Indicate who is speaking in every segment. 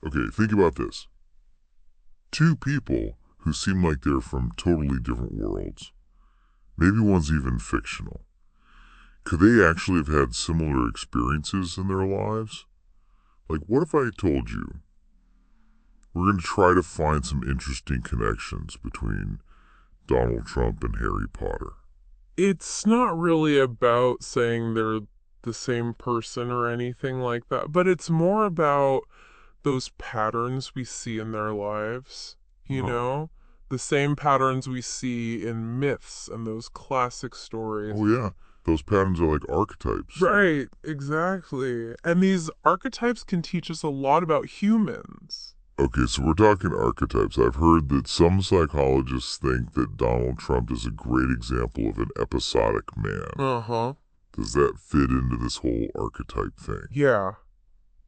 Speaker 1: Okay, think about this. Two people who seem like they're from totally different worlds. Maybe one's even fictional. Could they actually have had similar experiences in their lives? Like, what if I told you we're going to try to find some interesting connections between Donald Trump and Harry Potter?
Speaker 2: It's not really about saying they're the same person or anything like that, but it's more about those patterns we see in their lives, you
Speaker 1: Oh,
Speaker 2: know? The same patterns we see in myths and those classic stories.
Speaker 1: oh yeah. Those patterns are like archetypes.
Speaker 2: Right, exactly. And these archetypes can teach us a lot about humans.
Speaker 1: Okay, so we're talking archetypes. I've heard that some psychologists think that Donald Trump is a great example of an episodic man.
Speaker 2: Uh-huh.
Speaker 1: Does that fit into this whole archetype thing?
Speaker 2: Yeah,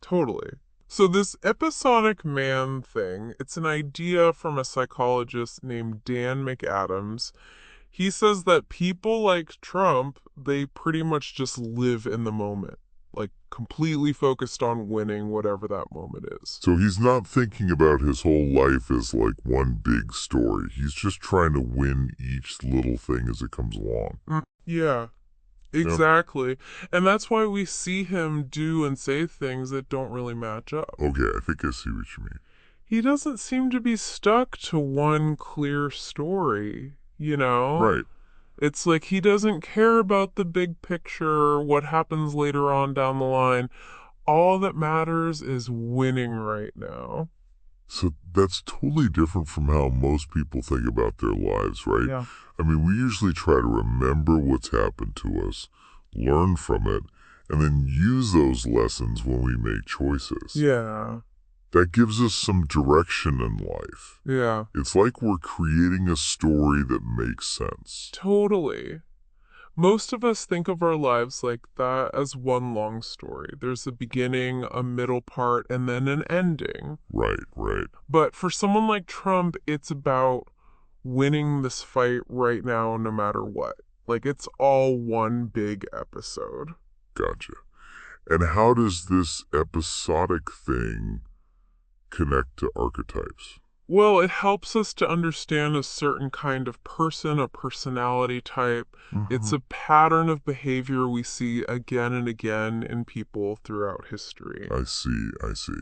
Speaker 2: totally. So this episodic man thing, it's an idea from a psychologist named Dan McAdams. He says that people like Trump, they pretty much just live in the moment, like completely focused on winning whatever that moment is.
Speaker 1: So he's not thinking about his whole life as like one big story. He's just trying to win each little thing as it comes along.
Speaker 2: Yeah, exactly. And that's why we see him do and say things that don't really match up.
Speaker 1: Okay, I think I see what you mean.
Speaker 2: He doesn't seem to be stuck to one clear story, you know?
Speaker 1: Right.
Speaker 2: It's like he doesn't care about the big picture, what happens later on down the line. All that matters is winning right now.
Speaker 1: So that's totally different from how most people think about their lives, right?
Speaker 2: Yeah.
Speaker 1: I mean, we usually try to remember what's happened to us, learn from it, and then use those lessons when we make choices.
Speaker 2: Yeah.
Speaker 1: That gives us some direction in life.
Speaker 2: Yeah.
Speaker 1: It's like we're creating a story that makes sense.
Speaker 2: Totally. Most of us think of our lives like that as one long story. There's a beginning, a middle part, and then an ending.
Speaker 1: Right, right.
Speaker 2: But for someone like Trump, it's about winning this fight right now, no matter what. Like, it's all one big episode.
Speaker 1: Gotcha. And how does this episodic thing connect to archetypes?
Speaker 2: Well, it helps us to understand a certain kind of person, a personality type. It's a pattern of behavior we see again and again in people throughout history.
Speaker 1: I see, I see.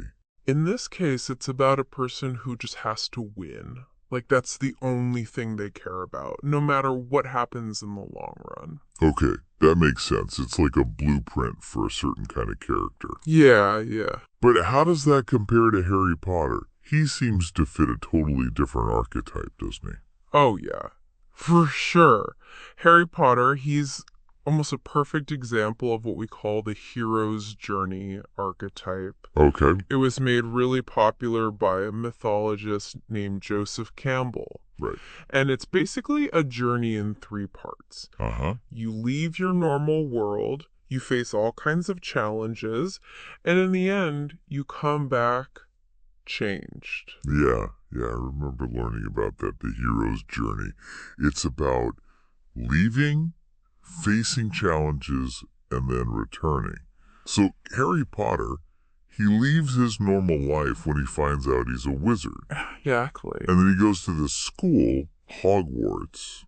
Speaker 2: In this case, it's about a person who just has to win. Like, that's the only thing they care about, no matter what happens in the long run.
Speaker 1: Okay, that makes sense. It's like a blueprint for a certain kind of character.
Speaker 2: Yeah, yeah.
Speaker 1: But how does that compare to Harry Potter? He seems to fit a totally different archetype, doesn't he?
Speaker 2: Oh, yeah. For sure. Harry Potter, he's almost a perfect example of what we call the hero's journey archetype.
Speaker 1: Okay,
Speaker 2: It was made really popular by a mythologist named Joseph Campbell.
Speaker 1: right.
Speaker 2: And it's basically a journey in 3 parts.
Speaker 1: Uh-huh.
Speaker 2: You leave your normal world, you face all kinds of challenges, and in the end, you come back changed.
Speaker 1: Yeah, I remember learning about that, the hero's journey. It's about leaving, facing challenges, and then returning. So Harry Potter, he leaves his normal life when he finds out he's a wizard.
Speaker 2: Exactly.
Speaker 1: And then he goes to this school, Hogwarts,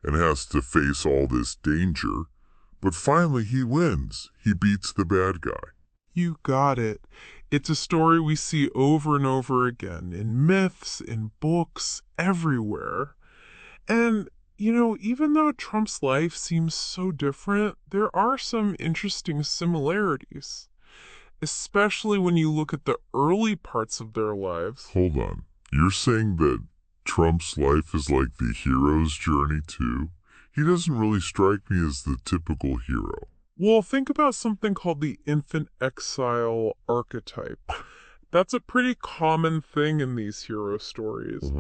Speaker 1: and has to face all this danger. But finally he wins. He beats the bad guy.
Speaker 2: You got it. It's a story we see over and over again in myths, in books, everywhere. And, even though Trump's life seems so different, there are some interesting similarities. Especially when you look at the early parts of their lives.
Speaker 1: Hold on. You're saying that Trump's life is like the hero's journey too? He doesn't really strike me as the typical hero.
Speaker 2: Well, think about something called the infant exile archetype. That's a pretty common thing in these hero stories.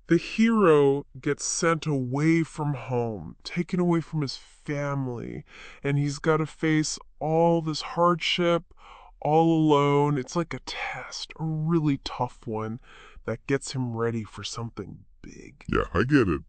Speaker 2: The hero gets sent away from home, taken away from his family, and he's got to face all this hardship all alone. It's like a test, a really tough one that gets him ready for something big.
Speaker 1: Yeah, I get it.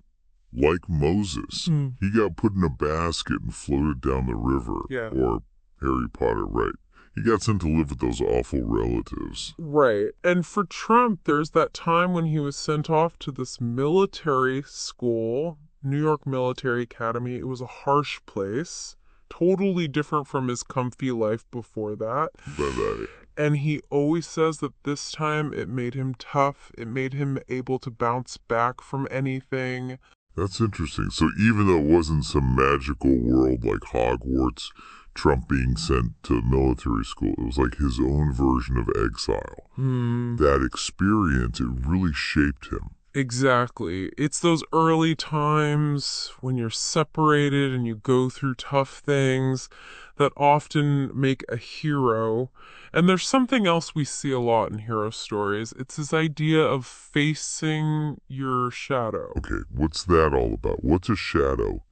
Speaker 1: Like Moses. He got put in a basket and floated down the river.
Speaker 2: Yeah.
Speaker 1: Or Harry Potter, right. He got sent to live with those awful relatives.
Speaker 2: Right. And for Trump, there's that time when he was sent off to this military school, New York Military Academy. It was a harsh place, totally different from his comfy life before that.
Speaker 1: Bye-bye.
Speaker 2: And he always says that this time it made him tough. It made him able to bounce back from anything.
Speaker 1: That's interesting. So even though it wasn't some magical world like Hogwarts, Trump being sent to military school, it was like his own version of exile. That experience, it really shaped him.
Speaker 2: Exactly. It's those early times when you're separated and you go through tough things that often make a hero. And there's something else we see a lot in hero stories. It's this idea of facing your shadow.
Speaker 1: Okay, what's that all about? What's a shadow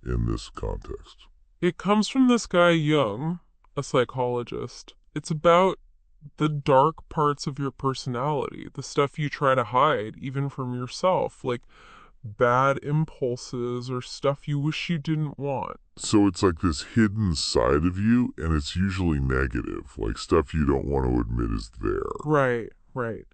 Speaker 1: in this context?
Speaker 2: It comes from this guy Jung, a psychologist. It's about the dark parts of your personality, the stuff you try to hide, even from yourself, like bad impulses or stuff you wish you didn't want.
Speaker 1: So it's like this hidden side of you, and it's usually negative, like stuff you don't want to admit is there.
Speaker 2: Right, right.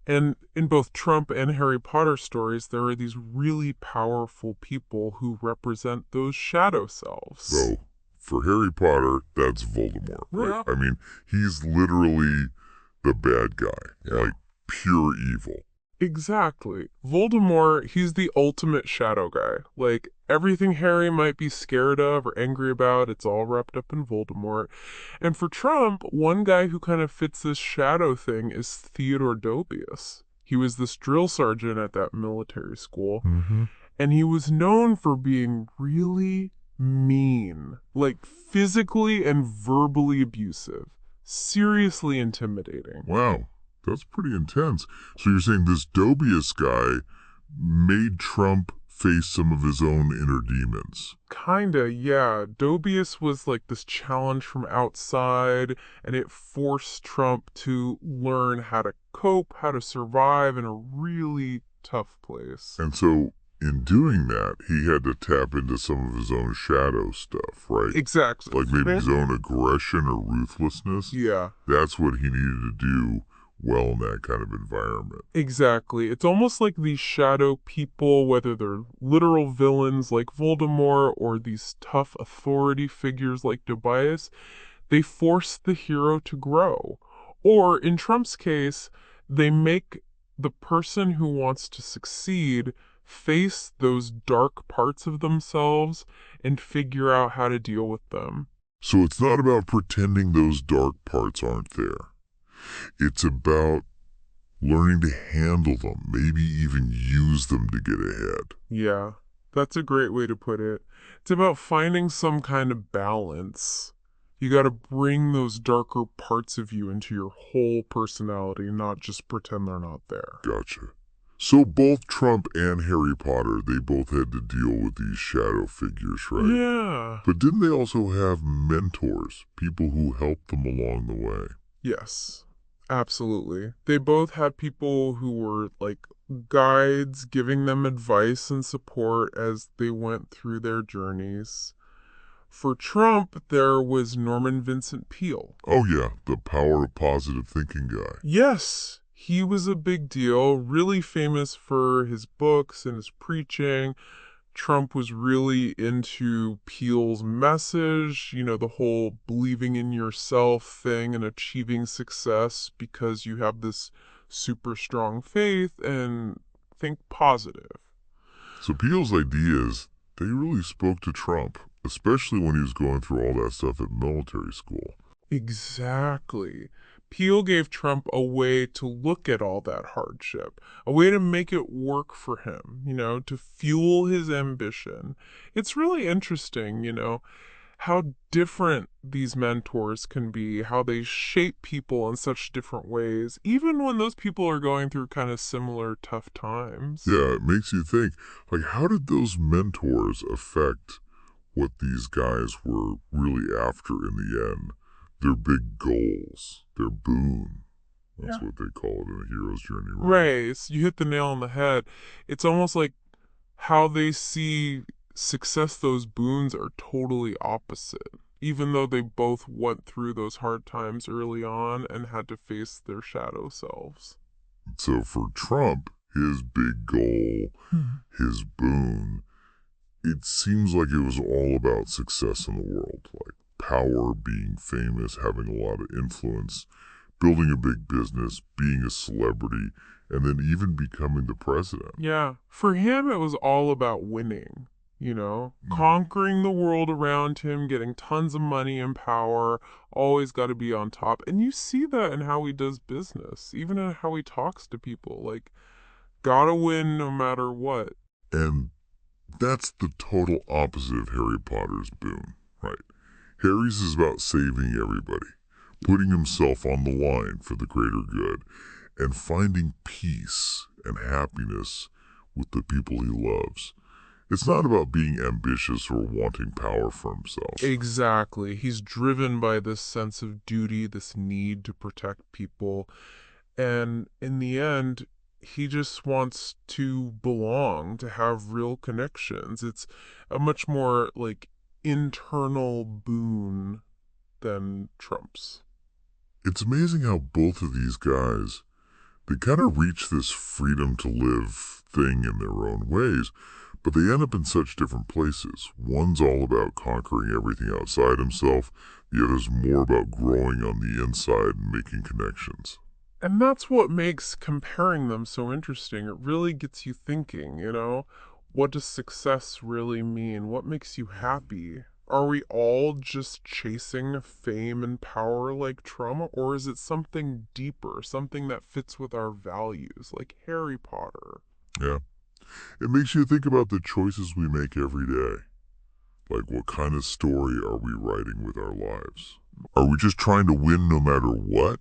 Speaker 2: And in both Trump and Harry Potter stories, there are these really powerful people who represent those shadow selves.
Speaker 1: So, for Harry Potter, that's Voldemort, right?
Speaker 2: Yeah.
Speaker 1: I mean, he's literally the bad guy, like pure evil.
Speaker 2: Exactly. Voldemort, he's the ultimate shadow guy. Like, everything Harry might be scared of or angry about, it's all wrapped up in Voldemort. And for Trump, one guy who kind of fits this shadow thing is Theodore Dobius. He was this drill sergeant at that military school, and he was known for being really mean, like physically and verbally abusive, seriously intimidating.
Speaker 1: Wow, that's pretty intense. So you're saying this Dobius guy made Trump face some of his own inner demons?
Speaker 2: Kinda, yeah. Dobius was like this challenge from outside, and it forced Trump to learn how to cope, how to survive in a really tough place.
Speaker 1: And so, in doing that, he had to tap into some of his own shadow stuff, right?
Speaker 2: Exactly.
Speaker 1: Like maybe his own aggression or ruthlessness?
Speaker 2: Yeah.
Speaker 1: That's what he needed to do well in that kind of environment.
Speaker 2: Exactly. It's almost like these shadow people, whether they're literal villains like Voldemort or these tough authority figures like Tobias, they force the hero to grow. Or, in Trump's case, they make the person who wants to succeed face those dark parts of themselves and figure out how to deal with them.
Speaker 1: So it's not about pretending those dark parts aren't there. It's about learning to handle them, maybe even use them to get ahead.
Speaker 2: Yeah, that's a great way to put it. It's about finding some kind of balance. You got to bring those darker parts of you into your whole personality, not just pretend they're not there.
Speaker 1: Gotcha. So both Trump and Harry Potter, they both had to deal with these shadow figures, right?
Speaker 2: Yeah.
Speaker 1: But didn't they also have mentors, people who helped them along the way?
Speaker 2: Yes, absolutely. They both had people who were like guides, giving them advice and support as they went through their journeys. For Trump, there was Norman Vincent Peale.
Speaker 1: Oh yeah, the power of positive thinking guy.
Speaker 2: Yes, he was a big deal, really famous for his books and his preaching. Trump was really into Peale's message, the whole believing in yourself thing and achieving success because you have this super strong faith and think positive.
Speaker 1: So Peale's ideas, they really spoke to Trump, especially when he was going through all that stuff at military school.
Speaker 2: Exactly. Peale gave Trump a way to look at all that hardship, a way to make it work for him, to fuel his ambition. It's really interesting, how different these mentors can be, how they shape people in such different ways, even when those people are going through kind of similar tough times.
Speaker 1: Yeah, it makes you think, like, how did those mentors affect what these guys were really after in the end? Their big goals, their boon. That's what they call it in a hero's journey.
Speaker 2: Right. So you hit the nail on the head. It's almost like how they see success, those boons are totally opposite. even though they both went through those hard times early on and had to face their shadow selves.
Speaker 1: So for Trump, his big goal, his boon, it seems like it was all about success in the world, like power, being famous, having a lot of influence, building a big business, being a celebrity, and then even becoming the president.
Speaker 2: Yeah, for him it was all about winning, conquering the world around him, getting tons of money and power, always got to be on top. And you see that in how he does business, even in how he talks to people, like, gotta win no matter what.
Speaker 1: And that's the total opposite of Harry Potter's boon, right? Harry's is about saving everybody, putting himself on the line for the greater good, and finding peace and happiness with the people he loves. It's not about being ambitious or wanting power for himself.
Speaker 2: Exactly. He's driven by this sense of duty, this need to protect people. And in the end, he just wants to belong, to have real connections. It's a much more like internal boon than Trump's.
Speaker 1: It's amazing how both of these guys, they kind of reach this freedom to live thing in their own ways, but they end up in such different places. One's all about conquering everything outside himself. The other's more about growing on the inside and making connections.
Speaker 2: And that's what makes comparing them so interesting. It really gets you thinking, what does success really mean? What makes you happy? Are we all just chasing fame and power like Trump, or is it something deeper, something that fits with our values, like Harry Potter?
Speaker 1: Yeah. It makes you think about the choices we make every day. Like, what kind of story are we writing with our lives? Are we just trying to win no matter what?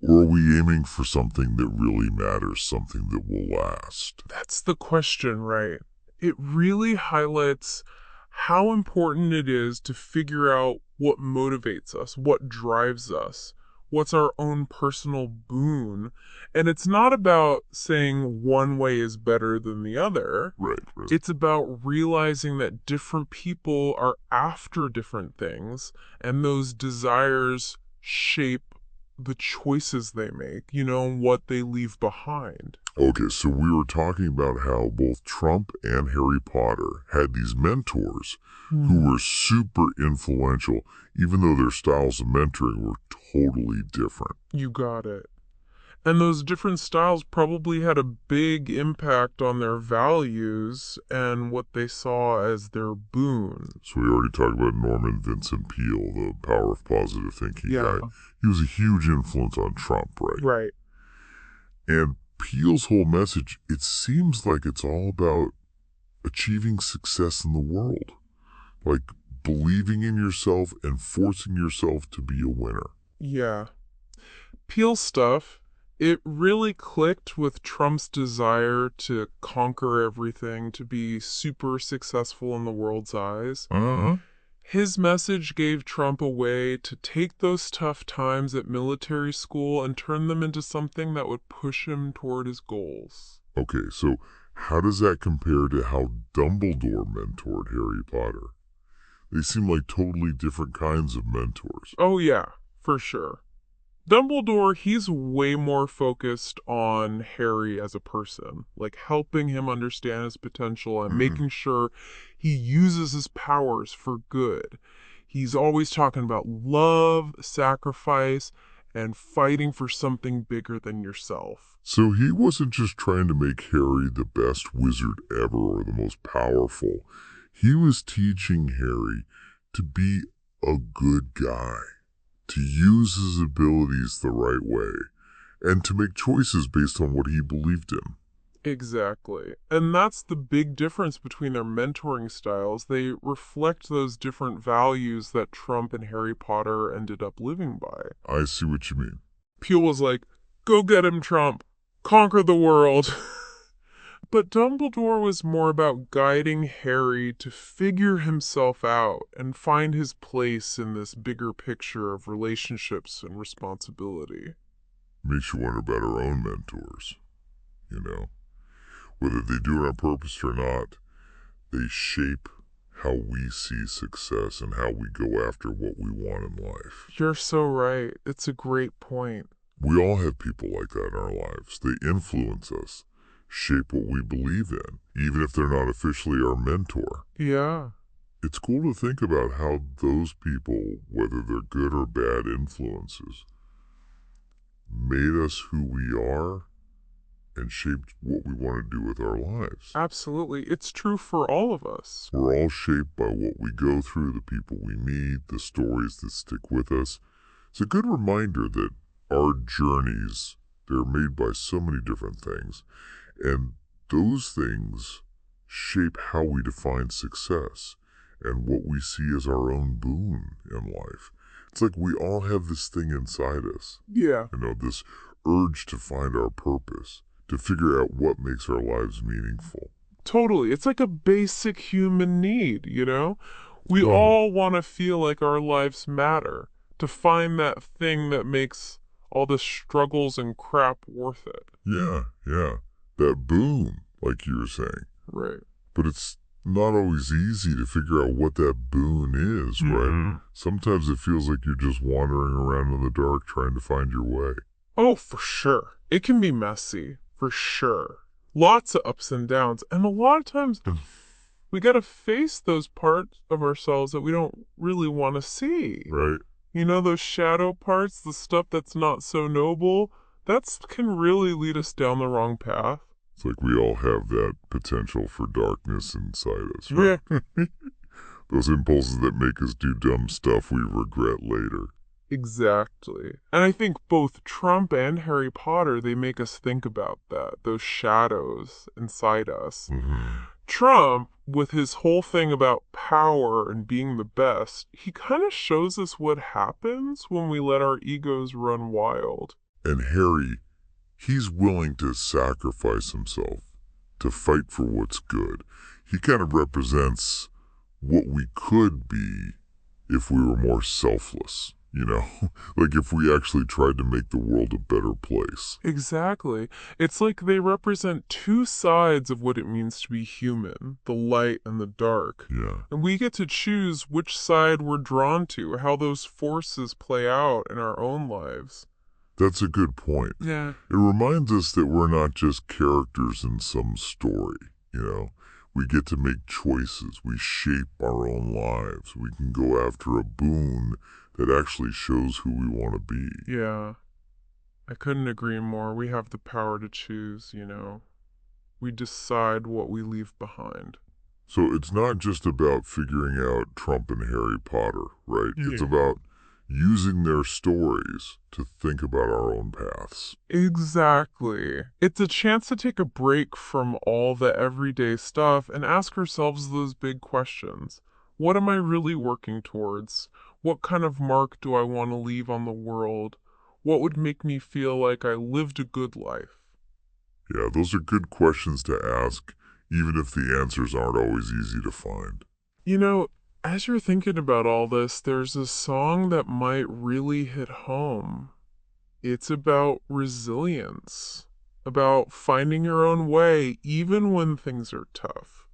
Speaker 1: Or are we aiming for something that really matters, something that will last?
Speaker 2: That's the question, right? It really highlights how important it is to figure out what motivates us, what drives us, what's our own personal boon. And it's not about saying one way is better than the other.
Speaker 1: Right.
Speaker 2: It's about realizing that different people are after different things, and those desires shape the choices they make, what they leave behind.
Speaker 1: Okay, so we were talking about how both Trump and Harry Potter had these mentors who were super influential, even though their styles of mentoring were totally different.
Speaker 2: You got it. And those different styles probably had a big impact on their values and what they saw as their boon.
Speaker 1: So we already talked about Norman Vincent Peale, the power of positive thinking guy.
Speaker 2: Yeah.
Speaker 1: He was a huge influence on Trump, right?
Speaker 2: Right.
Speaker 1: And Peele's whole message, it seems like it's all about achieving success in the world. Like believing in yourself and forcing yourself to be a winner.
Speaker 2: Yeah. Peel stuff, it really clicked with Trump's desire to conquer everything, to be super successful in the world's eyes. His message gave Trump a way to take those tough times at military school and turn them into something that would push him toward his goals.
Speaker 1: Okay, so how does that compare to how Dumbledore mentored Harry Potter? They seem like totally different kinds of mentors.
Speaker 2: Oh yeah, for sure. Dumbledore, he's way more focused on Harry as a person, like helping him understand his potential and making sure he uses his powers for good. He's always talking about love, sacrifice, and fighting for something bigger than yourself.
Speaker 1: So he wasn't just trying to make Harry the best wizard ever or the most powerful. He was teaching Harry to be a good guy, to use his abilities the right way, and to make choices based on what he believed in.
Speaker 2: Exactly. And that's the big difference between their mentoring styles. They reflect those different values that Trump and Harry Potter ended up living by.
Speaker 1: I see what you mean.
Speaker 2: Peele was like, go get him, Trump. Conquer the world. But Dumbledore was more about guiding Harry to figure himself out and find his place in this bigger picture of relationships and responsibility.
Speaker 1: Makes you wonder about our own mentors, Whether they do it on purpose or not, they shape how we see success and how we go after what we want in life.
Speaker 2: You're so right. It's a great point.
Speaker 1: We all have people like that in our lives. They influence us, shape what we believe in, even if they're not officially our mentor.
Speaker 2: Yeah.
Speaker 1: It's cool to think about how those people, whether they're good or bad influences, made us who we are and shaped what we want to do with our lives.
Speaker 2: Absolutely. It's true for all of us.
Speaker 1: We're all shaped by what we go through, the people we meet, the stories that stick with us. It's a good reminder that our journeys, they're made by so many different things, and those things shape how we define success and what we see as our own boon in life. It's like we all have this thing inside us,
Speaker 2: Yeah.
Speaker 1: this urge to find our purpose, to figure out what makes our lives meaningful.
Speaker 2: Totally. It's like a basic human need, We
Speaker 1: Well,
Speaker 2: all want to feel like our lives matter, to find that thing that makes all the struggles and crap worth it.
Speaker 1: yeah. That boon, like you were saying.
Speaker 2: Right.
Speaker 1: But it's not always easy to figure out what that boon is, right? Sometimes it feels like you're just wandering around in the dark trying to find your way.
Speaker 2: Oh, for sure. It can be messy, for sure. Lots of ups and downs. And a lot of times, we got to face those parts of ourselves that we don't really want to see.
Speaker 1: Right.
Speaker 2: Those shadow parts, the stuff that's not so noble, that can really lead us down the wrong path.
Speaker 1: It's like we all have that potential for darkness inside us, right?
Speaker 2: Yeah.
Speaker 1: Those impulses that make us do dumb stuff we regret later.
Speaker 2: Exactly. And I think both Trump and Harry Potter, they make us think about that, those shadows inside us. Trump, with his whole thing about power and being the best, he kind of shows us what happens when we let our egos run wild.
Speaker 1: And Harry, he's willing to sacrifice himself to fight for what's good. He kind of represents what we could be if we were more selfless, like if we actually tried to make the world a better place.
Speaker 2: Exactly. It's like they represent two sides of what it means to be human, the light and the dark.
Speaker 1: Yeah.
Speaker 2: And we get to choose which side we're drawn to, how those forces play out in our own lives.
Speaker 1: That's a good point.
Speaker 2: Yeah.
Speaker 1: It reminds us that we're not just characters in some story, We get to make choices. We shape our own lives. We can go after a boon that actually shows who we want to be.
Speaker 2: Yeah. I couldn't agree more. We have the power to choose, We decide what we leave behind.
Speaker 1: So it's not just about figuring out Trump and Harry Potter, right?
Speaker 2: Yeah.
Speaker 1: It's about using their stories to think about our own paths.
Speaker 2: Exactly. It's a chance to take a break from all the everyday stuff and ask ourselves those big questions. What am I really working towards? What kind of mark do I want to leave on the world? What would make me feel like I lived a good life?
Speaker 1: Yeah, those are good questions to ask, even if the answers aren't always easy to find.
Speaker 2: As you're thinking about all this, there's a song that might really hit home. It's about resilience, about finding your own way even when things are tough.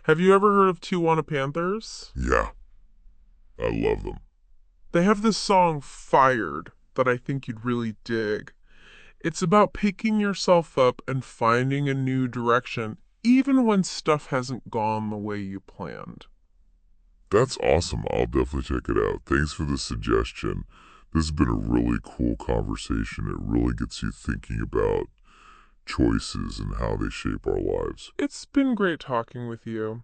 Speaker 2: Have you ever heard of Tijuana Panthers?
Speaker 1: Yeah, I love them.
Speaker 2: They have this song, Fired, that I think you'd really dig. It's about picking yourself up and finding a new direction, even when stuff hasn't gone the way you planned.
Speaker 1: That's awesome. I'll definitely check it out. Thanks for the suggestion. This has been a really cool conversation. It really gets you thinking about choices and how they shape our lives.
Speaker 2: It's been great talking with you.